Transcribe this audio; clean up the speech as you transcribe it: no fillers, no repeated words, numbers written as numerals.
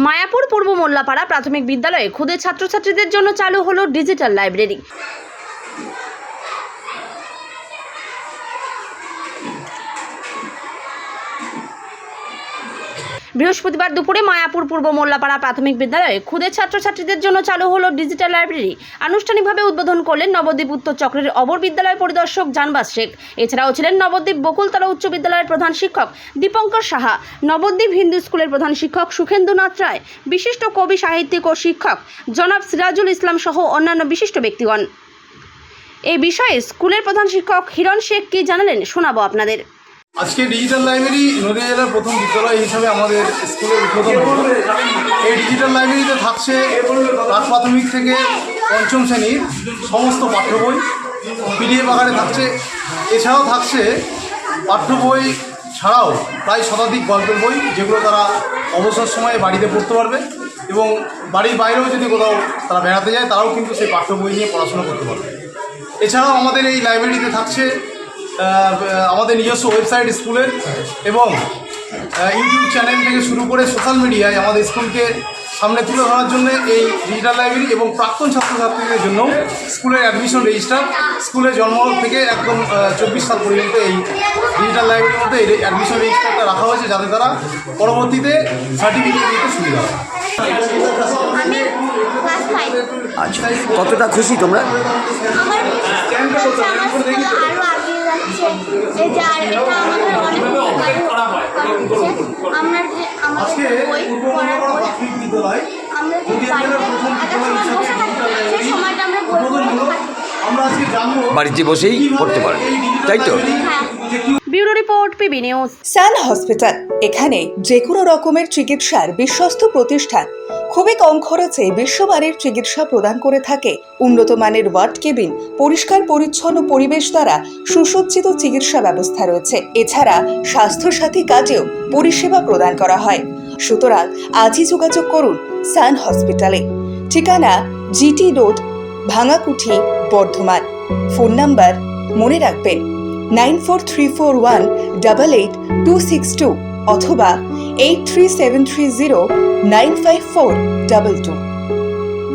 মায়াপুর পূর্ব মোল্লাপাড়া প্রাথমিক বিদ্যালয়ে খুদে ছাত্রছাত্রীদের জন্য চালু হলো ডিজিটাল লাইব্রেরি। বৃহস্পতিবার দুপুরে মায়াপুর পূর্ব মোল্লাপাড়া প্রাথমিক বিদ্যালয়ে খুদে ছাত্রছাত্রীদের জন্য চালু হলো ডিজিটাল লাইব্রেরি। আনুষ্ঠানিকভাবে উদ্বোধন করলেন নবদ্বীপ উত্তর চক্রের অবর বিদ্যালয় পরিদর্শক জানবাজ শেখ। এছাড়াও ছিলেন নবদ্বীপ বকুলতলা উচ্চ বিদ্যালয়ের প্রধান শিক্ষক দীপঙ্কর সাহা, নবদ্বীপ হিন্দু স্কুলের প্রধান শিক্ষক সুখেন্দুনাথ রায়, বিশিষ্ট কবি, সাহিত্যিক ও শিক্ষক জনাব সিরাজুল ইসলাম সহ অন্যান্য বিশিষ্ট ব্যক্তিগণ। এই বিষয়ে স্কুলের প্রধান শিক্ষক হিরণ শেখ কি জানালেন শোনাবো আপনাদের। আজকে ডিজিটাল লাইব্রেরি নদীয়া জেলার প্রথম বিদ্যালয় হিসাবে আমাদের স্কুলের উদ্বোধন হলো। এই ডিজিটাল লাইব্রেরিতে থাকছে প্রাক প্রাথমিক থেকে পঞ্চম শ্রেণীর সমস্ত পাঠ্য বই, পিডিএফ আকারে থাকছে। এছাড়াও থাকছে পাঠ্য বই ছাড়াও প্রায় শতাধিক গল্পের বই, যেগুলো তারা অবসর সময়ে বাড়িতে পড়তে পারবে এবং বাড়ির বাইরেও যদি কোথাও তারা বেড়াতে যায় তারাও কিন্তু সেই পাঠ্য বই নিয়ে পড়াশোনা করতে পারবে। এছাড়াও আমাদের এই লাইব্রেরিতে থাকছে আমাদের নিজস্ব ওয়েবসাইট স্কুলের এবং ইউটিউব চ্যানেল থেকে শুরু করে সোশ্যাল মিডিয়ায় আমাদের স্কুলকে সামনে তুলে ধরার জন্য এই ডিজিটাল লাইব্রেরি এবং প্রাক্তন ছাত্রছাত্রীদের জন্য স্কুলের অ্যাডমিশন রেজিস্টার, স্কুলের জন্ম থেকে একদম 24 সাল পর্যন্ত এই ডিজিটাল লাইব্রেরির মধ্যে এই অ্যাডমিশন রেজিস্টারটা রাখা হয়েছে, যাতে তারা পরবর্তীতে সার্টিফিকেট দিতে সুবিধা হয়। আচ্ছা, কতটা খুশি তোমরা? বাড়িতে বসেই পড়তে পারো, তাই তো? Bureau report, PB news. Sun hospital, এখানে যে কোনো রকমের চিকিৎসার বিশ্বস্ত প্রতিষ্ঠান। খুবই কম খরচে বিশ্বমানের চিকিৎসা প্রদান করে থাকে। উন্নত মানের ওয়ার্ড কেবিন, পরিষ্কার পরিচ্ছন্ন পরিবেশ দ্বারা সুসজ্জিত চিকিৎসা ব্যবস্থা রয়েছে। এছাড়া স্বাস্থ্যসাথী কাজেও পরিষেবা প্রদান করা হয়। সুতরাং আজই যোগাযোগ করুন সান হসপিটালে। ঠিকানা GT road, Bhangakuthi, Bardhaman. Phone number মনে রাখবেন 9434188262 অথবা 83730954222।